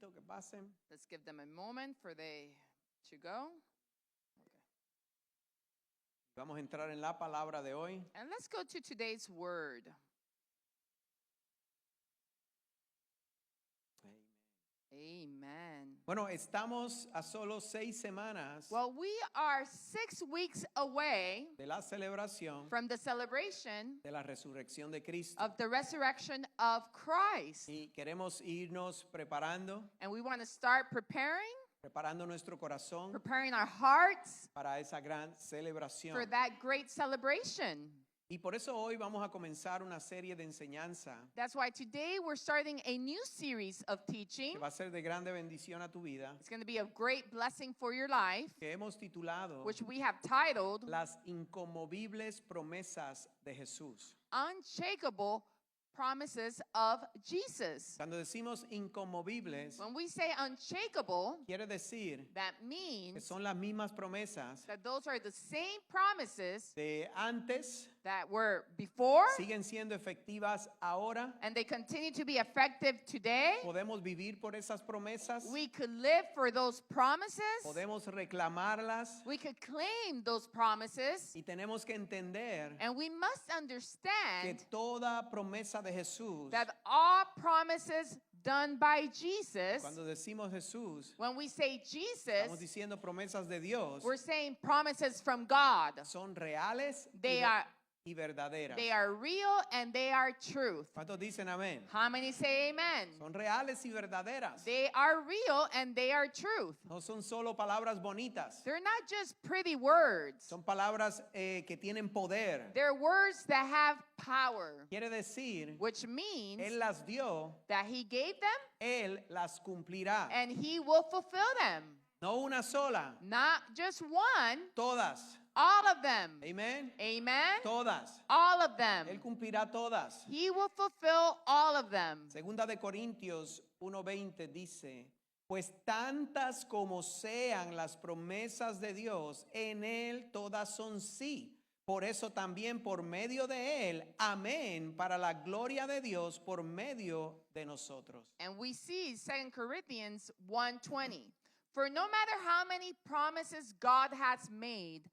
momentito que pasen. Let's give them a moment for they to go. Vamos a entrar en la palabra de hoy. And let's go to today's word. Amen. Bueno, estamos a solo 6 semanas Well, we are 6 weeks away de la celebración from the celebration de la resurrección de Cristo. of the resurrection of Christ. Y queremos irnos preparando, And we want to start preparing nuestro corazón our hearts para esa gran celebración. for that great celebration. Y por eso hoy vamos a comenzar una serie de enseñanza That's why today we're starting a new series of teaching. que va a ser de grande bendición a tu vida, It's going to be of great blessing for your life, que hemos titulado which we have titled Las inconmovibles promesas de Jesús. Unshakable Promises of Jesus. Cuando decimos inconmovibles, When we say unshakable, quiere decir that que means son las mismas promesas that those are the same promises de antes, that were before, siguen siendo efectivas ahora. and they continue to be effective today. Podemos vivir por esas promesas, We could live for those promises. podemos reclamarlas We could claim those promises. y tenemos que entender And we must que understand toda promesa de Jesús, that all promises done by Jesus, cuando decimos Jesús, when we say estamos Jesus, diciendo promesas de Dios, we're saying promises from God. son reales They are y verdaderas. real and they are truth. ¿Cuántos dicen amén? How many say amen? Son reales y verdaderas. They are real and they are truth. No son solo palabras bonitas. They're not just pretty words. Son palabras que tienen poder. They're words that have power, Quiere decir, which means Él las dio, that He gave them Él las cumplirá. and He will fulfill them. No una sola, Not just one, todas. all of them. Amén. Amen? Todas. All of them. Él cumplirá todas. He will fulfill all of them. Segunda de Corintios 1:20 dice, pues tantas como sean las promesas de Dios, en Él todas son sí. Por eso también por medio de Él, amén, para la gloria de Dios por medio de nosotros. And we see 2 Corinthians 1:20. For no matter how many promises God has made,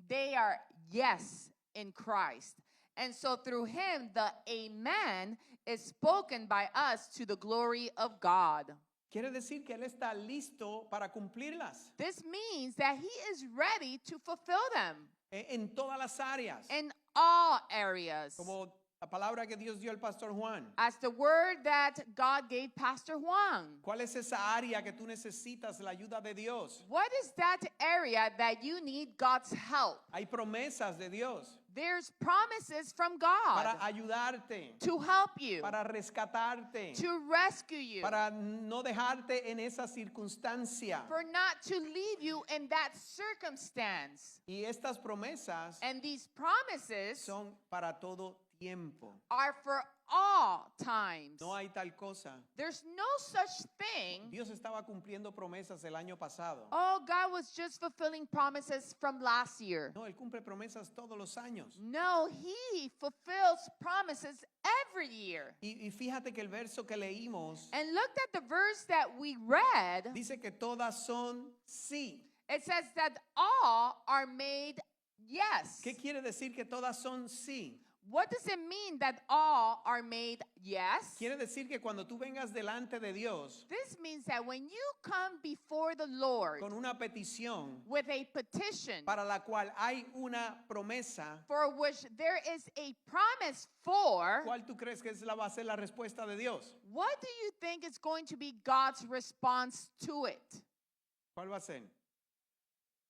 they are yes in Christ. And so through Him, the amen is spoken by us to the glory of God. Quiere decir que Él está listo para cumplirlas This means that He is ready to fulfill them en todas las áreas. in all areas. Como la palabra que Dios dio al pastor Juan. As the word that God gave Pastor Juan. ¿Cuál es esa área que tú necesitas la ayuda de Dios? What is that area that you need God's help? Hay promesas de Dios There's promises from para God ayudarte, to help you, para rescatarte, to rescue you, para no dejarte en esa circunstancia. for not to leave you in that circumstance. Y estas promesas And these promises son para todo tiempo. are for all times. No hay tal cosa. There's no such thing. Dios estaba cumpliendo promesas el año pasado. Oh, God was just fulfilling promises from last year. No, Él cumple promesas todos los años. No, He fulfills promises every year. Y fíjate que el verso que leímos And look at the verse that we read. dice que todas son sí. It says that all are made yes. ¿Qué quiere decir que todas son sí? What does it mean that all are made yes? Quiere decir que cuando tú vengas delante de Dios This means that when you come before the Lord con una petición with a petition para la cual hay una promesa, for which there is a promise for, ¿cuál tú crees que va a ser la respuesta de Dios? what do you think is going to be God's response to it? ¿Cuál va a ser?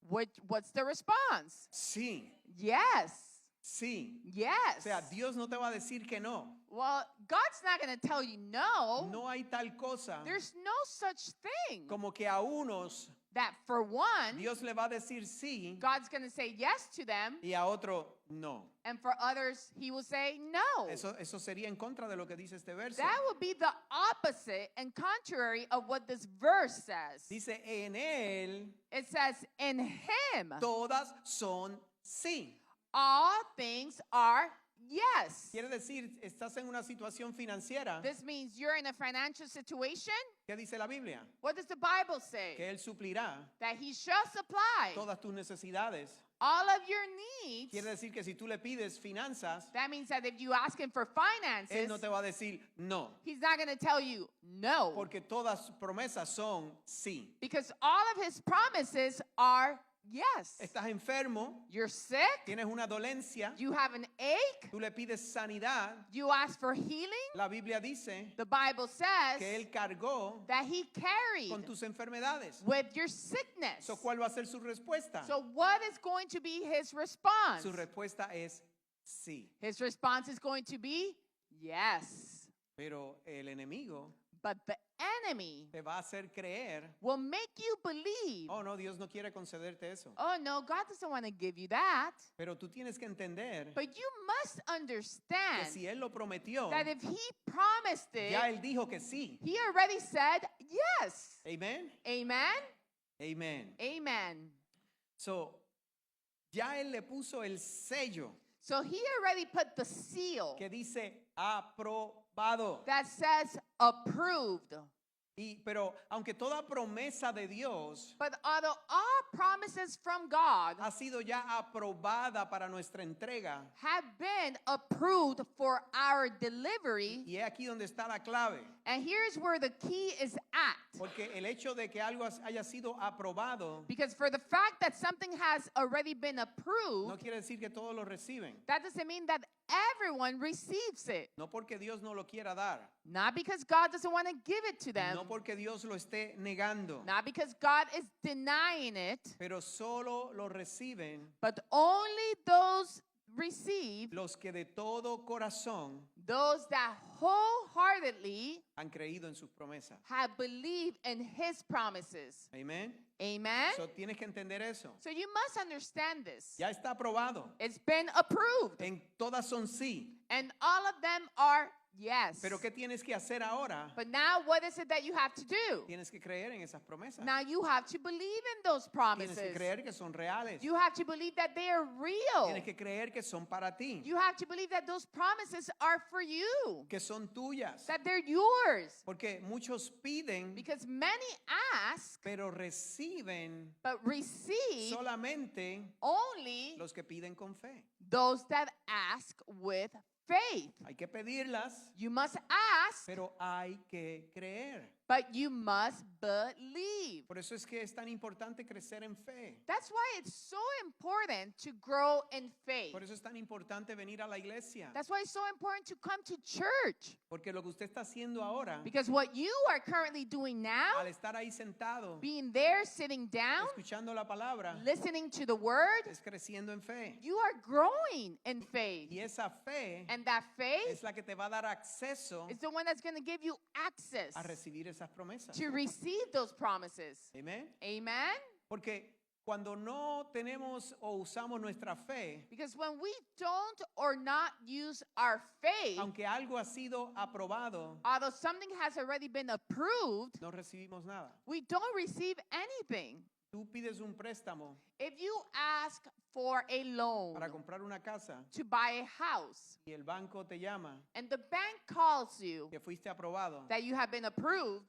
What's the response? Sí, Yes. sí. Yes. O sea, Dios no te va a decir que no. Well, God's not going to tell you no. No hay tal cosa There's no such thing como que a unos that for one, Dios le va a decir sí God's going to say yes to them, y a otro no. and for others, He will say no. Eso sería en contra de lo que dice este verso. That would be the opposite and contrary of what this verse says. Dice, en Él It says, in Him, todas son sí. all things are yes. Quiere decir, estás en una situación financiera. This means you're in a financial situation. ¿Qué dice la Biblia? What does the Bible say? Que Él suplirá That he shall supply todas tus necesidades. all of your needs. Quiere decir que si tú le pides finanzas, That means that if you ask him for Él finances, no te va a decir no, he's not going to tell you no. porque todas sus promesas son sí. Because all of his promises are yes. Estás enfermo, You're sick. tienes una dolencia, You have an ache. tú le pides sanidad. You ask for healing. La Biblia dice The Bible says que Él cargó that he carried con tus enfermedades. with your sickness. So, ¿cuál va a ser su respuesta? So what is going to be his response? Su respuesta es sí. His response is going to be yes. Pero el enemigo But the enemy te va a hacer creer, will make you believe, oh no, Dios no quiere concederte eso. oh no, God doesn't want to give you that. Pero tú tienes que entender But you must que understand si Él lo prometió, that if he promised it, ya Él dijo que sí. he already said yes. Amen. Amen. Amen. Amen. So, ya Él le puso el sello So he already put the seal que dice aprobado. that says approved. Pero aunque toda promesa de Dios But although all promises from God ha sido ya aprobada para nuestra entrega, have been approved for our delivery, y es aquí donde está la clave, and here's where the key is at. porque el hecho de que algo haya sido aprobado Because for the fact that something has already been no approved, quiere decir que todos lo reciben. that doesn't mean that everyone receives it. No porque Dios no lo quiera dar, Not because God doesn't want to give it to them, no porque Dios lo esté negando, not because God is denying it, pero solo lo reciben but only those receive los que de todo corazón those that wholeheartedly han creído en sus promesas. have believed in his promises. Amén. Amen? So, tienes que entender eso. So you must understand this. Ya está aprobado. It's been approved, En todas son sí. and all of them are yes. Pero ¿qué tienes que hacer ahora? But now what is it that you have to do? Tienes que creer en esas promesas. Now you have to believe in those Tienes que promises. creer que son reales. You have to believe that they are real. Tienes que creer que son para ti, You have to believe that those promises are for you, que son tuyas. that they're yours. Porque muchos piden, Because many ask, pero reciben but receive solamente only los que piden con fe. those that ask with faith. Hay que pedirlas, You must ask, pero hay que creer. but you must believe. Por eso es que es tan importante crecer en fe. That's why it's so important to grow in faith. Por eso es tan importante venir a la iglesia. That's why it's so important to come to church. Porque lo que usted está haciendo ahora, Because what you are currently doing now, al estar ahí sentado, being there, sitting down, escuchando la palabra, listening to the word, es creciendo en fe. you are growing in faith. Y esa fe And that faith es la que te va a dar acceso is the one that's going to give you access a recibir esas promesas. to receive those promises. Amén. Amen? Porque cuando no tenemos o usamos nuestra fe, Because when we don't or not use our faith, aunque algo ha sido aprobado, although something has already been approved, no recibimos nada. we don't receive anything. Tú pides un préstamo If you ask for a loan para comprar una casa to buy a house y el banco te llama and the bank calls you que fuiste aprobado, that you have been approved,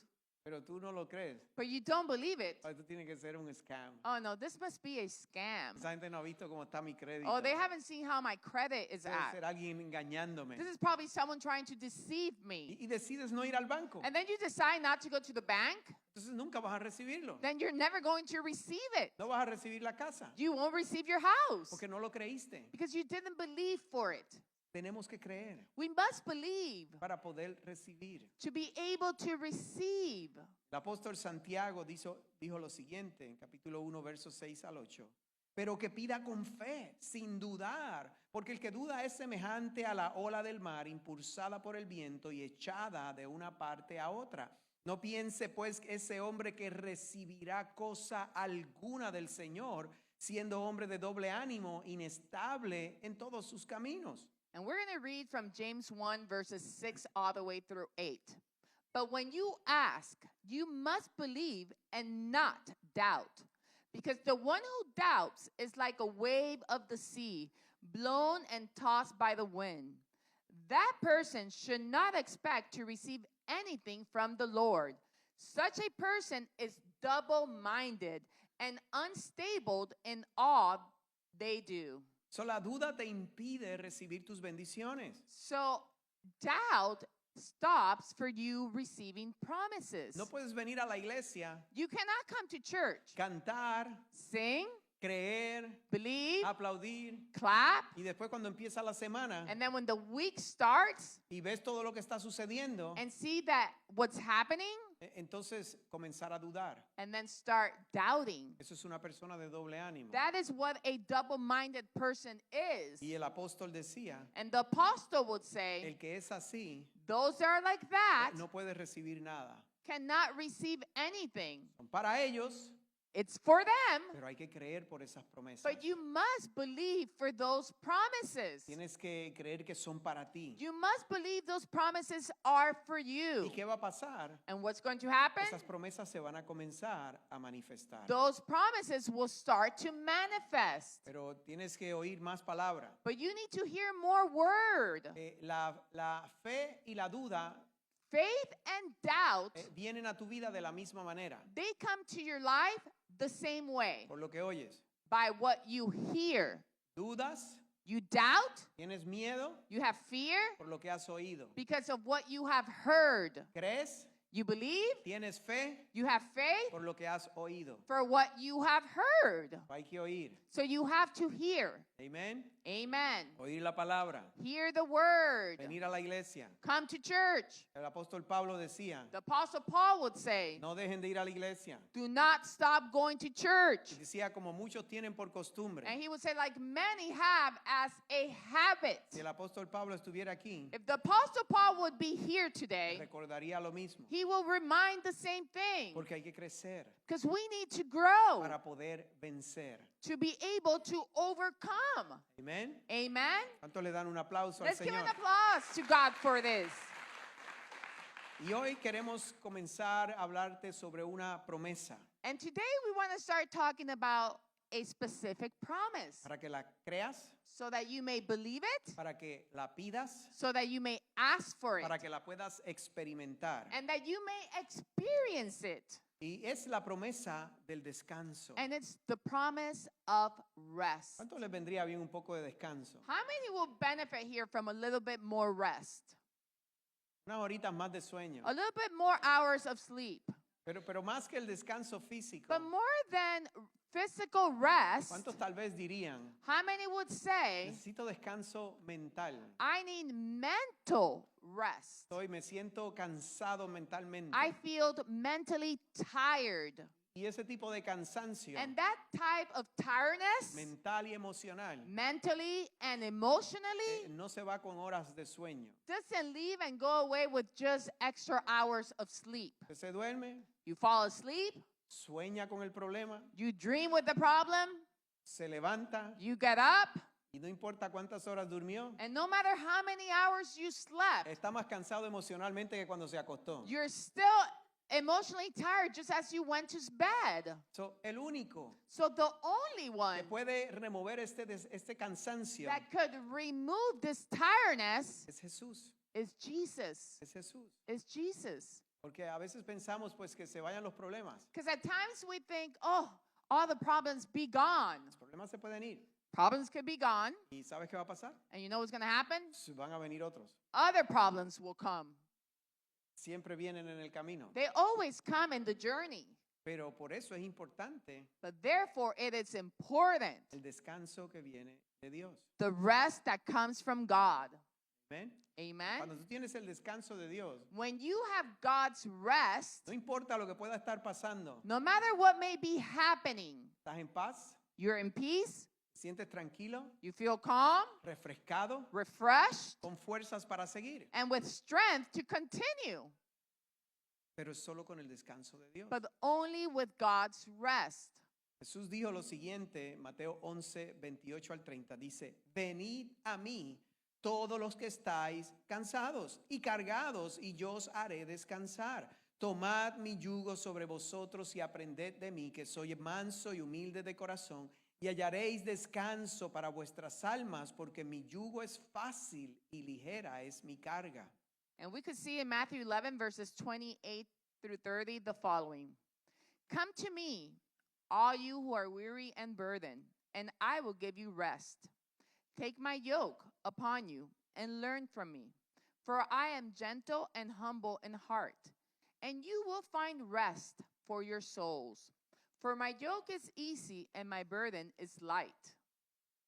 pero tú no lo crees, but you don't believe it, esto tiene que ser un scam. oh no, this must be a scam. Esa gente no ha visto cómo está mi crédito. Oh, they haven't seen how my credit is Debe at. ser alguien engañándome. This is probably someone trying to deceive me. Y decides no ir al banco. And then you decide not to go to the bank, Entonces nunca vas a recibirlo. then you're never going to receive it. No vas a recibir la casa You won't receive your house porque no lo creíste. because you didn't believe for it. Tenemos que creer We must believe para poder recibir. to be able to receive. El apóstol Santiago dijo lo siguiente en capítulo 1, versos 6 al 8. Pero que pida con fe, sin dudar, porque el que duda es semejante a la ola del mar, impulsada por el viento y echada de una parte a otra. No piense pues ese hombre que recibirá cosa alguna del Señor, siendo hombre de doble ánimo, inestable en todos sus caminos. And we're going to read from James 1, verses 6 all the way through 8. But when you ask, you must believe and not doubt. Because the one who doubts is like a wave of the sea, blown and tossed by the wind. That person should not expect to receive anything from the Lord. Such a person is double-minded and unstable in all they do. So, la duda te impide recibir tus bendiciones. So doubt stops for you receiving promises. No puedes venir a la iglesia, You cannot come to church, cantar, sing, creer, believe, aplaudir, clap, y después cuando empieza la semana and then when the week starts y ves todo lo que está sucediendo, and see that what's happening entonces comenzar a dudar. and then start doubting. Eso es una persona de doble ánimo. That is what a double-minded person is. Y el apóstol decía, And the apostle would say, el que es así those that are like that no puede recibir nada. cannot receive anything. Son para ellos, It's for them, pero hay que creer por esas promesas. but you must believe for those promises. Tienes que creer que son para ti. You must believe those promises are for you. ¿Y qué va a pasar? And what's going to happen? Esas promesas se van a comenzar a manifestar. Those promises will start to manifest. Pero tienes que oír más palabra. But you need to hear more word. La fe y la duda Faith and doubt, vienen a tu vida de la misma manera, they come to your life the same way. por lo que oyes. By what you hear. Dudas, You doubt, tienes miedo you have fear por lo que has oído. because of what you have heard. ¿Crees? You believe, Tienes fe you have faith por lo que has oído. for what you have heard. Hay que oír. So you have to hear. Amén. Amen. Oír la palabra. Hear the word. Venir a la iglesia. Come to church. El apóstol Pablo decía, The apostle Paul would say, no dejen de ir a la iglesia. do not stop going to church. Decía, como muchos tienen por costumbre. And he would say, like many have as a habit. Si el apóstol Pablo estuviera aquí, If the apostle Paul would be here today, recordaría lo mismo. he will remind the same thing. Porque hay que crecer Because we need to grow para poder vencer. to be able to overcome. Amén. Amen. ¿Cuántos le dan un aplauso al Let's give Señor? an applause to God for this. Y hoy queremos comenzar a hablarte sobre una promesa And today we want to start talking about a specific promise para que la creas, so that you may believe it, para que la pidas, so that you may ask for it, para que la puedas experimentar. and that you may experience it. Y es la promesa del descanso. And it's the promise of rest. ¿Cuánto les vendría bien un poco de descanso? How many will benefit here from a little bit more rest? Unas horitas más de sueño. A little bit more hours of sleep. Pero más que el descanso físico, But more than physical rest, ¿cuántos tal vez dirían, how many would say, necesito descanso mental? I need mental rest? Me siento cansado mentalmente. I feel mentally tired. Y ese tipo de cansancio And that type of tiredness, mental y emocional mentally and emotionally, no se va con horas de sueño. doesn't leave and go away with just extra hours of sleep. Usted se duerme, You fall asleep, sueña con el problema, you dream with the problem, se levanta you get up, y no importa cuántas horas durmió, and no matter how many hours you slept, está más cansado emocionalmente que cuando se acostó. you're still emotionally tired just as you went to bed. El único So the only one que puede remover este cansancio that could remove this tiredness es Jesús. is Jesus. Es Jesús. Is Jesus. Porque a veces pensamos pues que se vayan los problemas. Because at times we think, oh, all the problems be gone. Los problemas se pueden ir. Problems could be gone. ¿Y sabes qué va a pasar? And you know what's going to happen? Van a venir otros. Other problems will come. Siempre vienen en el camino. They always come in the journey. Pero por eso es importante But therefore, it is important el descanso que viene de Dios. the rest that comes from God. ¿Amén? Amen. Cuando tú tienes el descanso de Dios, When you have God's rest, no importa lo que pueda estar pasando, no matter what may be happening, estás en paz, you're in peace, sientes tranquilo, you feel calm, refrescado, refreshed, con fuerzas para seguir. and with strength to continue, Pero es solo con el descanso de Dios. but only with God's rest. Jesús dijo lo siguiente, Mateo 11, 28 al 30, dice, venid a mí todos los que estáis cansados y cargados, y yo os haré descansar. Tomad mi yugo sobre vosotros y aprended de mí, que soy manso y humilde de corazón, Y hallaréis descanso para vuestras almas, porque mi yugo es fácil y ligera es mi carga. And we could see in Matthew 11, verses 28 through 30, the following. Come to me, all you who are weary and burdened, and I will give you rest. Take my yoke upon you and learn from me, for I am gentle and humble in heart, and you will find rest for your souls. For my yoke is easy and my burden is light.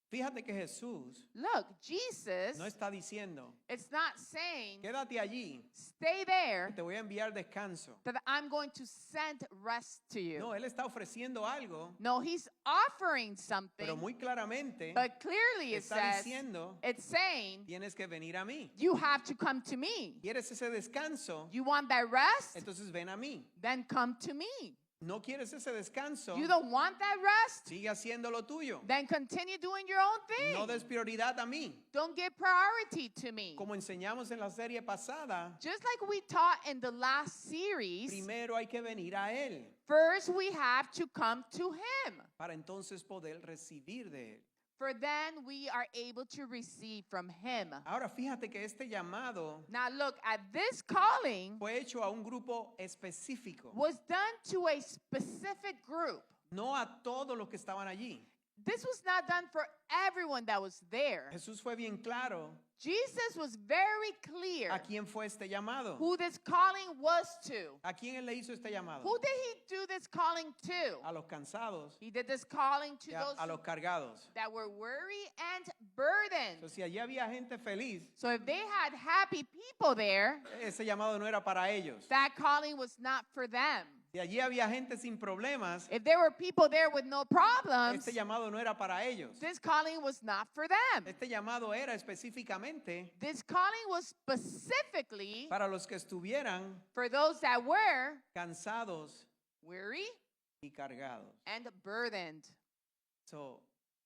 Fíjate que Jesús Look, Jesus, no está diciendo, it's not saying, quédate allí, stay there, que te voy a enviar descanso. that I'm going to send rest to you. No, Él está ofreciendo algo, No, he's offering pero something, muy claramente but clearly it está says, diciendo, it's saying, tienes que venir a mí. you have to come to me. ¿Quieres ese descanso? You want that rest? Entonces ven a mí. Then come to me. ¿No quieres ese descanso? You don't want that rest? Sigue haciendo lo tuyo. Then continue doing your own No thing. des prioridad a mí. Don't give priority to me. Como enseñamos en la serie pasada, Just like we taught in the last series, primero hay que venir a Él first we have to come to him. para entonces poder recibir de Él. For then we are able to receive from him. Ahora fíjate que este llamado Now look, at this calling fue hecho a un grupo específico, was done to a specific group. no a todos los que estaban allí. This was not done for everyone that was there. Jesús fue bien claro Jesus was very clear a quién fue este llamado. who this calling was to. ¿A quién Él le hizo este llamado? Who did he do this calling to? A los cansados He did this calling to y those a los cargados. that were weary and burdened. Entonces, si allí había gente feliz, So if they had happy people there, ese llamado no era para ellos. that calling was not for them. Si allí había gente sin problemas, If there were people there with no problems, este llamado no era para ellos. this calling was not for them. Este llamado era específicamente This calling was specifically para los que estuvieran for those that were cansados weary y cargados. and burdened. So,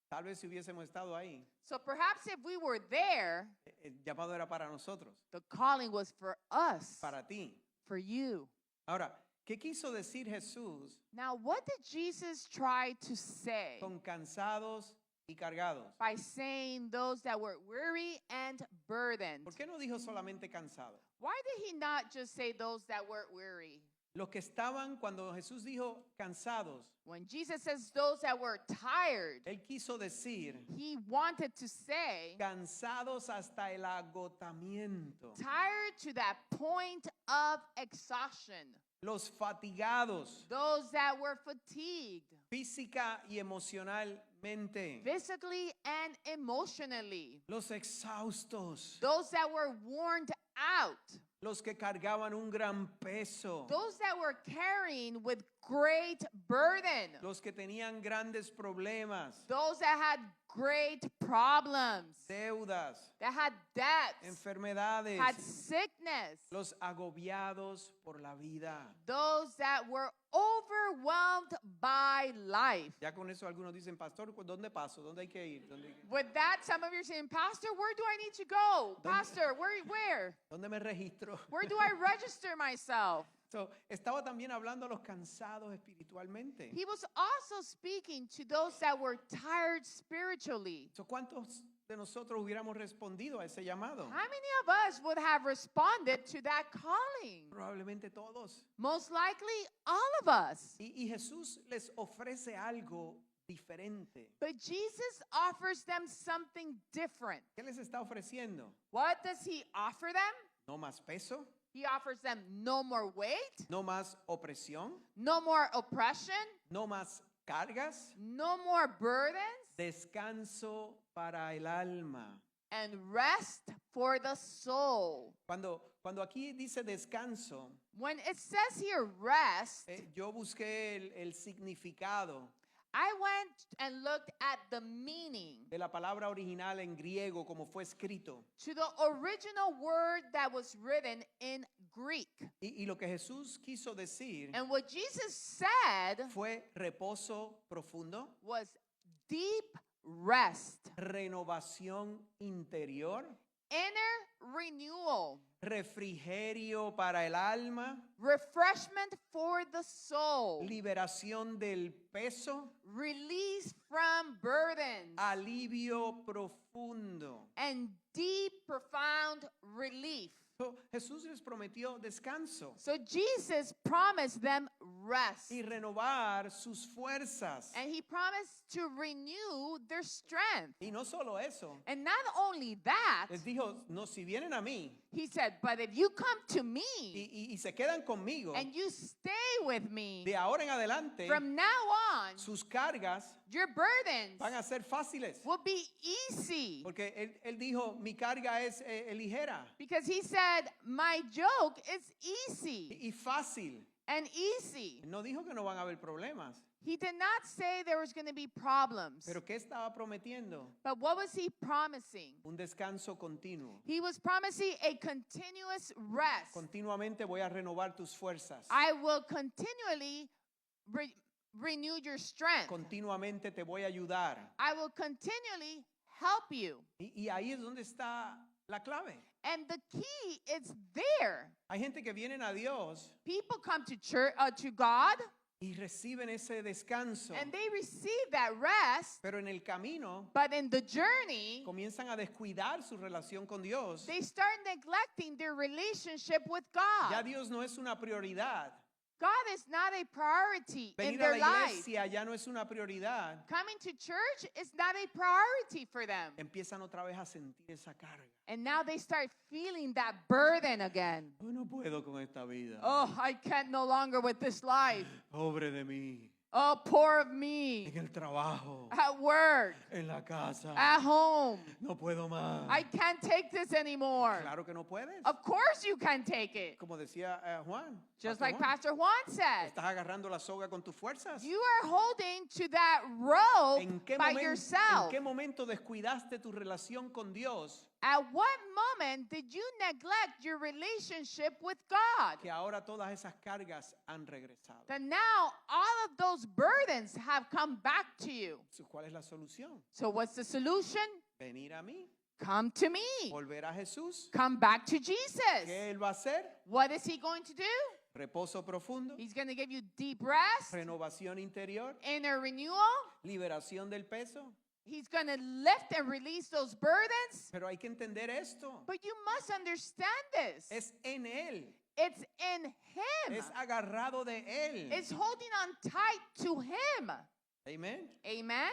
tal vez si hubiésemos estado ahí, So perhaps if we were there, el llamado era para nosotros, the calling was for us, para ti. for you. Ahora, ¿qué quiso decir Jesús Now, what did Jesus try to say con cansados y cargados? by saying those that were weary and burdened? ¿Por qué no dijo solamente cansados? Why did he not just say those that were weary? Los que estaban, cuando Jesús dijo cansados, When Jesus says those that were tired, Él quiso decir he wanted to say cansados hasta el agotamiento. tired to that point of exhaustion. Los fatigados, Those that were fatigued, física y emocionalmente. physically and emotionally. Los exhaustos, Those that were worn out. los que cargaban un gran peso, Those that were carrying with great burden. los que tenían grandes problemas, Those that had great problems. deudas, That had debts. enfermedades, Had sickness. los agobiados por la vida. Those that were overwhelmed by life. Ya con eso algunos dicen, pastor, ¿dónde paso? ¿Dónde hay que ir? With that, some of you are saying, Pastor, where do I need to go? Pastor, where? ¿Dónde me registro? Where do I register myself? So, estaba también hablando a los cansados espiritualmente. He was also speaking to those that were tired spiritually. So, ¿cuántos de nosotros hubiéramos respondido a ese llamado? How many of us would have responded to that calling? Probablemente todos. Most likely, all of us. Y Jesús les ofrece algo diferente. But Jesus offers them something different. ¿Qué les está ofreciendo? What does he offer them? ¿No más peso? He offers them no more weight, ¿No más opresión? no more oppression, ¿No más cargas? no more burdens, Descanso para el alma. and rest for the soul. Cuando aquí dice descanso, When it says here rest, yo busqué el significado I went and looked at the meaning de la palabra original en griego como fue escrito. to the original word that was written in Greek. Y lo que Jesús quiso decir And what Jesus said fue reposo profundo, was deep rest, renovación interior, inner renewal. refrigerio para el alma, refreshment for the soul, liberación del peso, release from burdens, alivio profundo. and deep, profound relief. So, Jesús les prometió descanso So Jesus promised them rest. y renovar sus fuerzas. And he promised to renew their strength. Y no solo eso, And not only that, les dijo, no, si vienen a mí he said, but if you come to me y se quedan conmigo, and you stay with me, de ahora en adelante, from now on, sus cargas your burdens van a ser fáciles. will be easy. Porque él dijo, mi carga es ligera Because he said, my joke is easy y fácil. and easy. No dijo que no van a haber problemas. He did not say there was going to be problems. Pero ¿qué estaba prometiendo? But what was he promising? Un descanso continuo. He was promising a continuous rest. Continuamente voy a renovar tus fuerzas. I will continually renew your strength. Continuamente te voy a ayudar. I will continually help you. Y ahí es donde está la clave. And the key is there. Hay gente que vienen a Dios People come to church, to God, y reciben ese descanso. and they receive that rest. Pero en el camino But in the journey, comienzan a descuidar su relación con Dios. they start neglecting their relationship with Ya God. Dios no es una prioridad. God is not a priority in Venir a their la life. iglesia ya no es una prioridad. Coming to church is not a priority for them. Empiezan otra vez a sentir esa carga. And now they start feeling that burden again. Yo no puedo con esta vida. Oh, I can't no longer with this life. Pobre de mí. Oh, poor of me. En el trabajo, At work, en la casa. at home. No puedo más. I can't take this anymore. Claro que no puedes. Of course you can take it. Como decía Juan. Just Pastor like Juan, Pastor Juan said. estás agarrando la soga con tus fuerzas. You are holding to that rope ¿En qué, by ¿En yourself. qué momento descuidaste tu relación con Dios At what moment did you neglect your relationship with God? que ahora todas esas cargas han regresado? That now all of those burdens have come back to you. ¿Cuál es la solución? So what's the solution? Venir a mí, Come to me. volver a Jesús. Come back to Jesus. ¿Qué Él va a hacer? What is he going to do? Reposo profundo, He's going to give you deep rest, renovación interior, inner renewal. liberación del peso. He's going to lift and release those burdens. Pero hay que entender esto. But you must understand this. Es en Él. It's in him. Es agarrado de Él. It's holding on tight to him. Amén. Amen.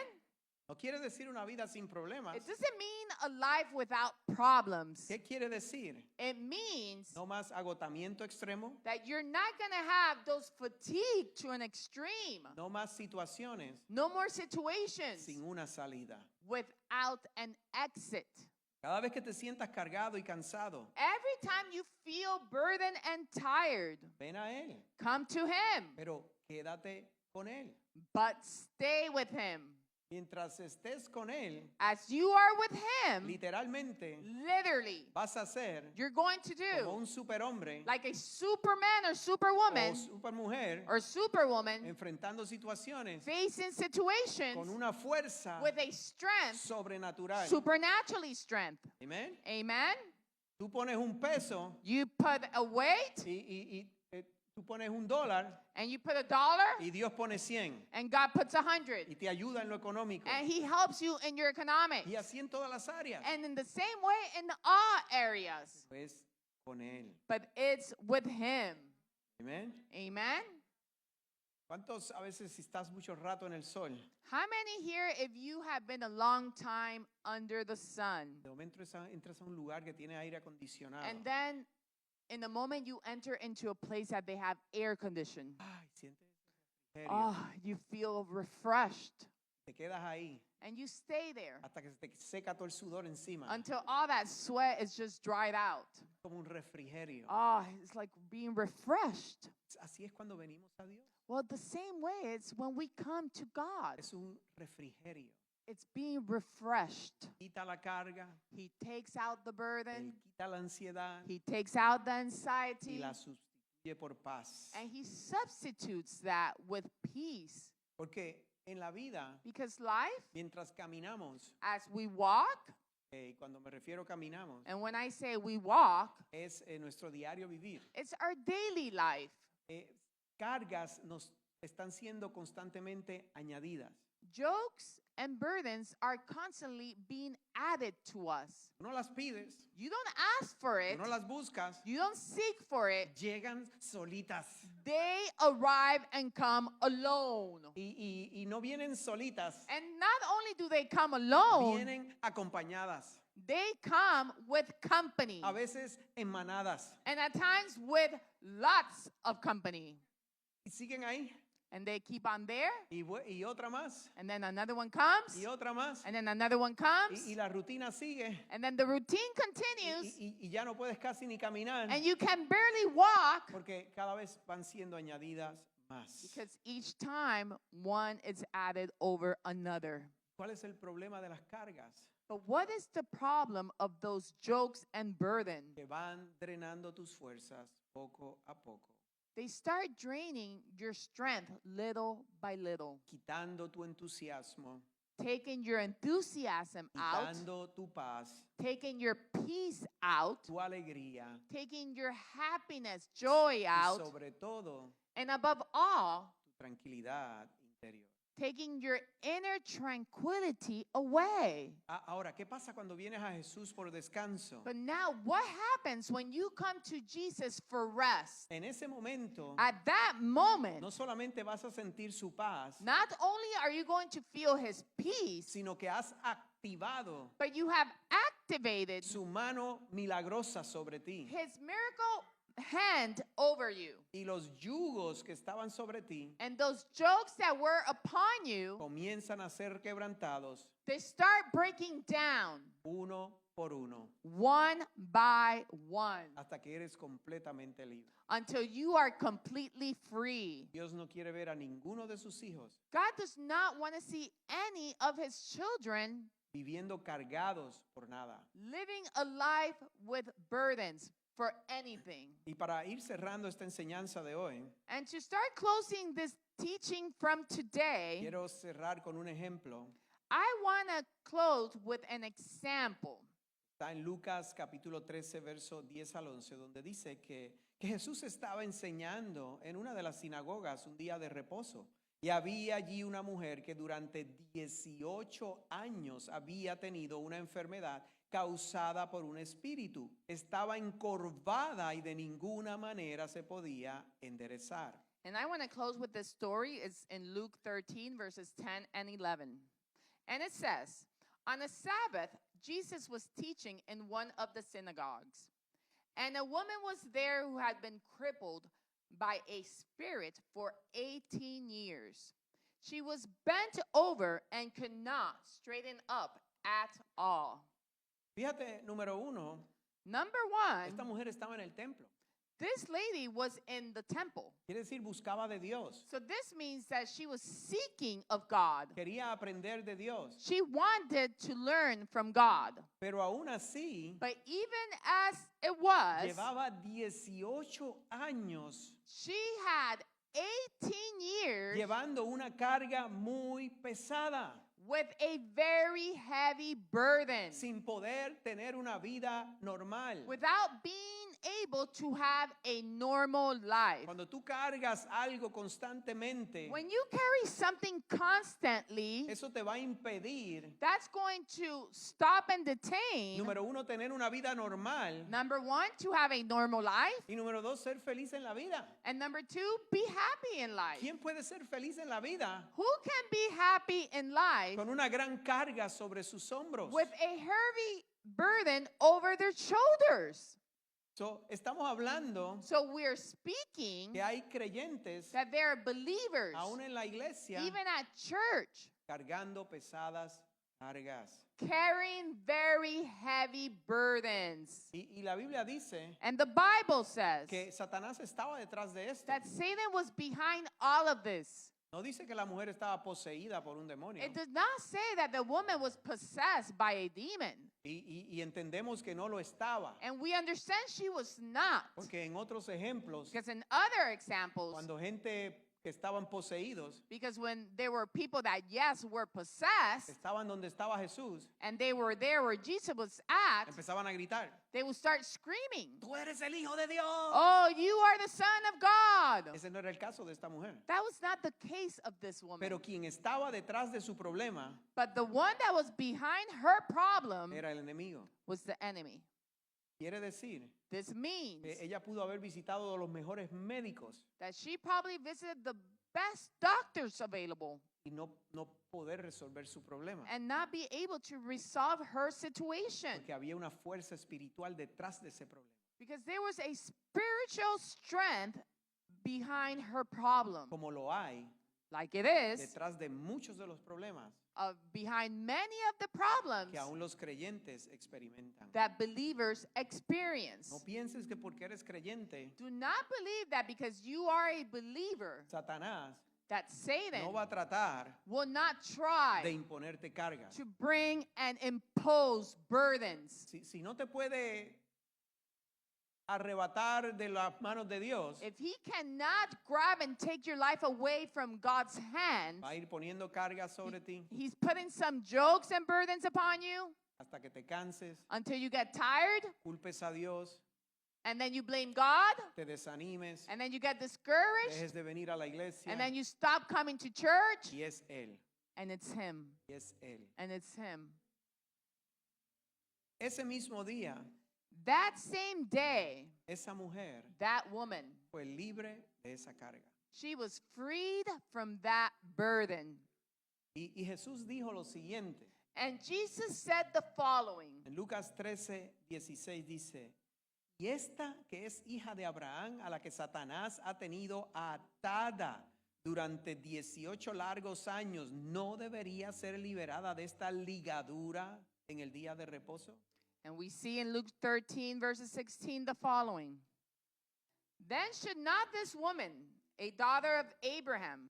No quiere decir una vida sin problemas. It doesn't mean a life without problems. ¿Qué quiere decir? It means No más agotamiento extremo, that you're not going to have those fatigue to an extreme. no más situaciones No more situations sin una salida. without an exit. Cada vez que te sientas cargado y cansado, Every time you feel burdened and tired, ven a Él, come to him, pero quédate con Él. but stay with him. Mientras estés con Él, As you are with him, literalmente literally, vas a ser you're going to como do un superhombre like a superman or superwoman o supermujer or superwoman enfrentando situaciones facing situations con una fuerza with a strength, sobrenatural. supernaturally strength. Amén. Amen. Tú pones un peso You put a weight tú pones $1 and you put $1 y Dios pone 100 and God puts 100 y te ayuda en lo económico. and he helps you in your economics. Y así en todas las áreas. And in the same way in all areas. Pues con Él. But it's with him. Amén. Amen. ¿Cuántos a veces si estás mucho rato en el sol, How many here, if you have been a long time under the sun, de momento entras a un lugar que tiene aire acondicionado? and then in the moment you enter into a place that they have air conditioned, Ay, sientes ese refrigerio. oh, you feel refreshed. Te quedas ahí And you stay there hasta que se te seca todo el sudor encima. until all that sweat is just dried out. Como un refrigerio. Oh, it's like being refreshed. Así es cuando venimos a Dios. Well, the same way it's when we come to God. Es un refrigerio. It's being refreshed. Quita la carga, He takes out the Él burden. quita la ansiedad He takes out the y anxiety. la sustituye por paz. And he substitutes that with peace. Porque en la vida, Because life, mientras caminamos, as we walk, Y cuando me refiero caminamos, And when I say we walk, es nuestro diario vivir. it's our daily life. Cargas nos están siendo constantemente añadidas. Jokes and burdens are constantly being added to us. Tú no las pides, You don't ask for tú it, no las buscas, you don't seek for it. llegan solitas. They arrive and come alone. Y no vienen solitas, And not only do they come alone, vienen acompañadas, they come with company. a veces en manadas. And at times with lots of company. Y siguen ahí. And they keep on there. Y otra más. And then another one comes. Y otra más. And then another one comes. Y la rutina sigue. And then the routine continues. Y ya no puedes casi ni caminar. And you can barely walk. Porque cada vez van siendo añadidas más. Because each time one is added over another. ¿Cuál es el problema de las cargas? But what is the problem of those jokes and burdens? Que van drenando tus fuerzas poco a poco. They start draining your strength little by little, Quitando tu entusiasmo. taking your enthusiasm out, Quitando tu paz. taking your peace out, Tu alegría. taking your happiness, joy Y out, sobre todo, and above all, tu tranquilidad interior. taking your inner tranquility away. Ahora, ¿qué pasa cuando vienes a Jesús por descanso? But now, what happens when you come to Jesus for rest? En ese momento, At that moment, no solamente vas a sentir su paz, not only are you going to feel his peace, sino que has activado but you have activated su mano milagrosa sobre ti. his miracle hand over you. Y los yugos que estaban sobre ti And those jokes that were upon you, comienzan a ser quebrantados they start breaking down uno por uno one by one hasta que eres completamente libre. until you are completely free. Dios no quiere ver a ninguno de sus hijos God does not want to see any of his children viviendo cargados por nada. living a life with burdens for anything. Y para ir cerrando esta enseñanza de hoy, And to start closing this teaching from today, quiero cerrar con un ejemplo. I want to close with an example. Está en Lucas capítulo 13, verso 10 al 11, donde dice que Jesús estaba enseñando en una de las sinagogas un día de reposo. Y había allí una mujer que durante 18 años había tenido una enfermedad causada por un espíritu. Estaba encorvada y de ninguna manera se podía enderezar. And I want to close with this story. It's in Luke 13, verses 10 and 11. And it says, on a Sabbath, Jesus was teaching in one of the synagogues. And a woman was there who had been crippled by a spirit for 18 years. She was bent over and could not straighten up at all. Fíjate, número uno, Number esta one, mujer estaba en el templo. this lady was in the temple. Quiere decir, buscaba de Dios. So this means that she was seeking of God. Quería aprender de Dios. She wanted to learn from God. Pero aún así, But even as it was, llevaba 18 años she had 18 years llevando una carga muy pesada, with a very heavy burden, sin poder tener una vida normal. without being able to have a normal life. Cuando tú cargas algo constantemente, When you carry something constantly, eso te va a impedir, that's going to stop and detain, número uno, tener una vida normal. number one, to have a normal life, Y número dos, ser feliz en la vida. and number two, be happy in life. ¿Quién puede ser feliz en la vida Who can be happy in life con una gran carga sobre sus hombros? with a heavy burden over their shoulders? So, estamos hablando So we're speaking que hay creyentes, that there are believers, aún en la iglesia, even at church, cargando pesadas cargas. carrying very heavy burdens. Y la Biblia dice And the Bible says que Satanás estaba detrás de esto. that Satan was behind all of this. No dice que la mujer estaba poseída por un demonio. It does not say that the woman was possessed by a demon. Y entendemos que no lo estaba. And we understand she was not. Porque en otros ejemplos, Because in other examples, cuando gente que estaban poseídos, Because when there were people that, yes, were possessed, estaban donde estaba Jesús, and they were there where Jesus was at, empezaban a gritar, they would start screaming, tú eres el Hijo de Dios. "Oh, you are the Son of God." Ese no era el caso de esta mujer. That was not the case of this woman. Pero quien estaba detrás de su problema But the one that was behind her problem era el enemigo. was the enemy. Quiere decir This means que ella pudo haber visitado a los mejores médicos that she probably visited the best doctors available y no poder resolver su problema. and not be able to resolve her situation. Porque había una fuerza espiritual detrás de ese problema. Because there was a spiritual strength behind her problem. Como lo hay Like it is, detrás de muchos de los problemas behind many of the problems que aún los creyentes experimentan. that believers experience. No pienses que porque eres creyente, Do not believe that because you are a believer, Satanás that Satan no va a tratar will not de try imponerte cargas. to bring and impose burdens. Si no te puede arrebatar de las manos de Dios, If he cannot grab and take your life away from God's hand, va a ir poniendo cargas sobre ti he's putting some jokes and burdens upon you hasta que te canses, until you get tired, culpes a Dios, and then you blame God, te desanimes, and then you get discouraged, dejes de venir a la iglesia and then you stop coming to church, y es Él, and it's him, y es Él. and it's him. Ese mismo día, That same day, esa mujer that woman, fue libre de esa carga. she was freed from that burden. Y Jesús dijo lo siguiente, And Jesus said the following. en Lucas 13:16 dice, y esta que es hija de Abraham, a la que Satanás ha tenido atada durante 18 largos años, ¿no debería ser liberada de esta ligadura en el día de reposo? And we see in Luke 13, verses 16, the following. Then should not this woman, a daughter of Abraham,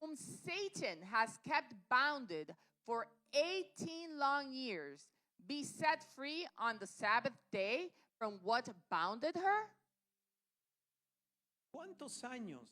whom Satan has kept bounded for 18 long years, be set free on the Sabbath day from what bounded her? ¿Cuántos años?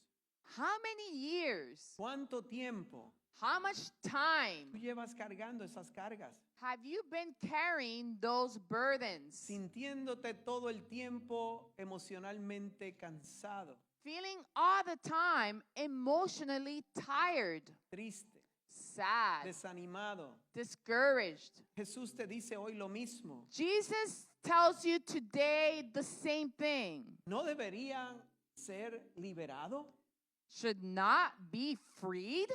How many years? ¿Cuánto tiempo How much time tú llevas cargando esas cargas? have you been carrying those burdens? Sintiéndote todo el tiempo emocionalmente cansado, Feeling all the time emotionally tired, triste, sad, desanimado. discouraged. Jesús te dice hoy lo mismo. Jesus tells you today the same thing. ¿No debería ser liberado? Should not be freed.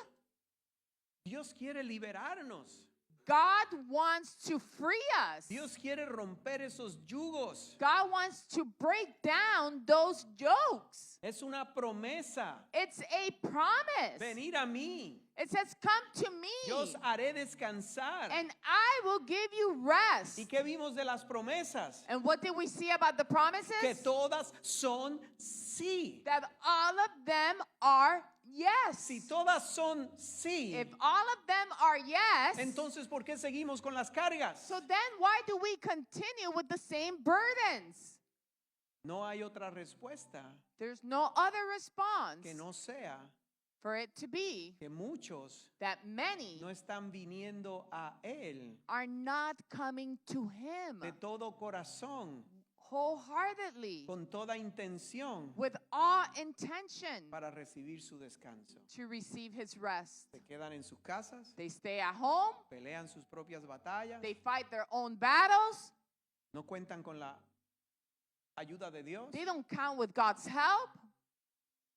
Dios quiere liberarnos. God wants to free us. Dios quiere romper esos yugos. God wants to break down those yokes. Es una promesa. It's a promise. Venir a mí. It says, "Come to me, Yo os haré descansar. and I will give you rest." ¿Y qué vimos de las promesas? And what did we see about the promises? Que todas son sí. That all of them are yes. Si todas son sí, If all of them are yes, entonces ¿por qué seguimos con las cargas? so then why do we continue with the same burdens? No hay otra respuesta There's no other response que no sea for it to be que muchos that many no están viniendo a Él are not coming to Him de todo corazón, wholeheartedly, con toda intención with all intention para recibir su descanso. to receive His rest. Se quedan en sus casas, They stay at home, pelean sus propias batallas, they fight their own battles, no cuentan con la ayuda de Dios, they don't count with God's help.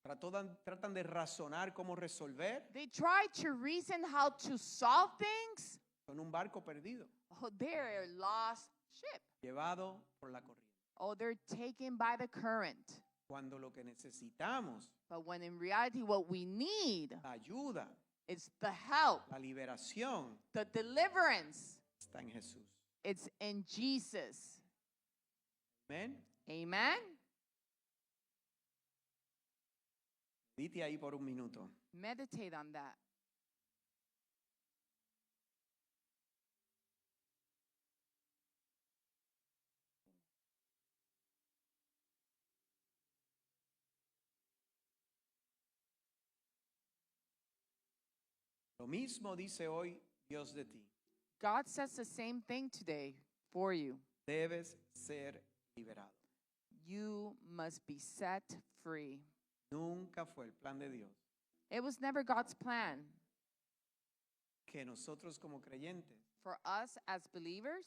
tratan de razonar cómo resolver. They try to reason how to solve things. Son un barco perdido, Oh, they're a lost ship. llevado por la corriente. Oh, they're taken by the current. Cuando lo que necesitamos, But when in reality, what we need la ayuda, is the help, la liberación, the deliverance. está en Jesús. It's in Jesus. Amén. Amen. Dite ahí por un minuto. Meditate on that. Lo mismo dice hoy Dios de ti. God says the same thing today for you. Debes ser liberado. You must be set free. Nunca fue el plan de Dios It was never God's plan que nosotros como creyentes, for us as believers,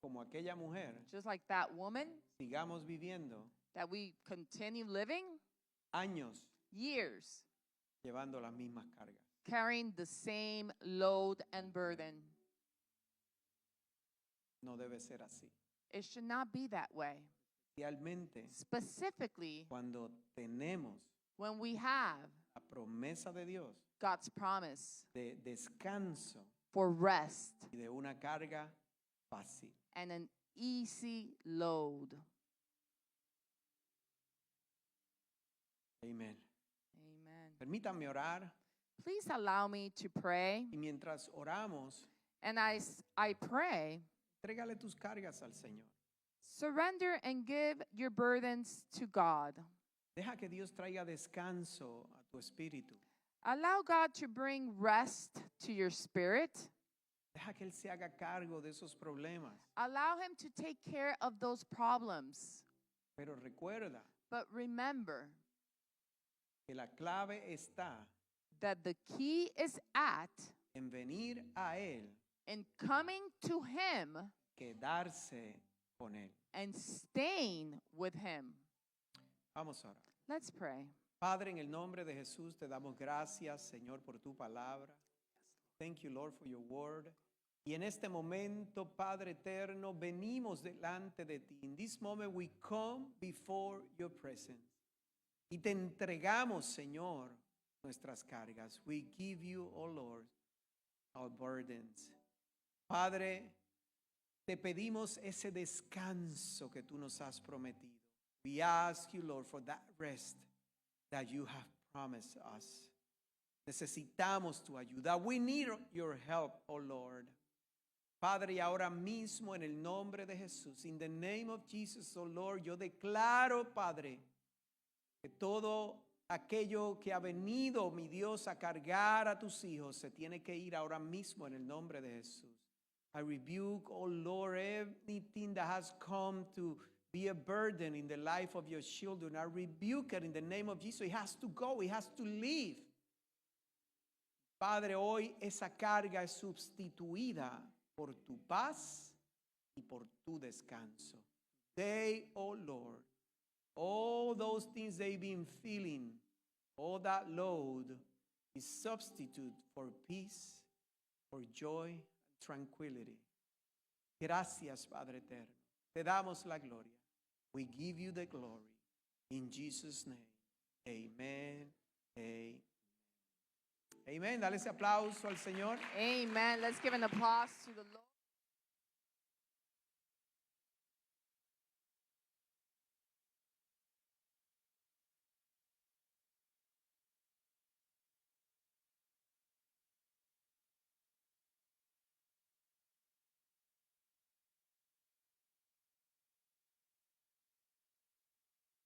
como aquella mujer, just like that woman, sigamos viviendo that we continue living años years llevando las mismas cargas. carrying the same load and burden. No debe ser así. It should not be that way. Especialmente Specifically, cuando tenemos when we have la promesa de Dios God's promise de descanso for rest y de una carga fácil. and an easy load. Amén. Amen. Permítanme orar Please allow me to pray. y mientras oramos, And I pray, entrégale tus cargas al Señor. surrender and give your burdens to God. Deja que Dios traiga descanso a tu espíritu. Allow God to bring rest to your spirit. Deja que Él se haga cargo de esos problemas. Allow Him to take care of those problems. Pero recuerda But remember que la clave está that the key is at en venir a Él, in coming to Him quedarse con Él. and staying with Him. Vamos a orar. Let's pray. Padre, en el nombre de Jesús te damos gracias, Señor, por tu palabra. Thank you, Lord, for your word. Y en este momento, Padre eterno, venimos delante de ti. In this moment we come before your presence. Y te entregamos, Señor, nuestras cargas. We give you, oh Lord, our burdens. Padre, te pedimos ese descanso que tú nos has prometido. We ask you, Lord, for that rest that you have promised us. Necesitamos tu ayuda. We need your help, oh Lord. Padre, y ahora mismo en el nombre de Jesús, in the name of Jesus, oh Lord, yo declaro, Padre, que todo aquello que ha venido, mi Dios, a cargar a tus hijos, se tiene que ir ahora mismo en el nombre de Jesús. I rebuke, oh Lord, anything that has come to be a burden in the life of your children. I rebuke it in the name of Jesus. It has to go. It has to leave. Padre, hoy esa carga es sustituida por tu paz y por tu descanso. Today, oh Lord, all those things they've been feeling, all that load is substitute for peace, for joy, and tranquility. Gracias, Padre eterno. Te damos la gloria. We give you the glory. In Jesus' name, amen, amen. Amen. Dale ese aplauso al Señor. Amen. Let's give an applause to the Lord.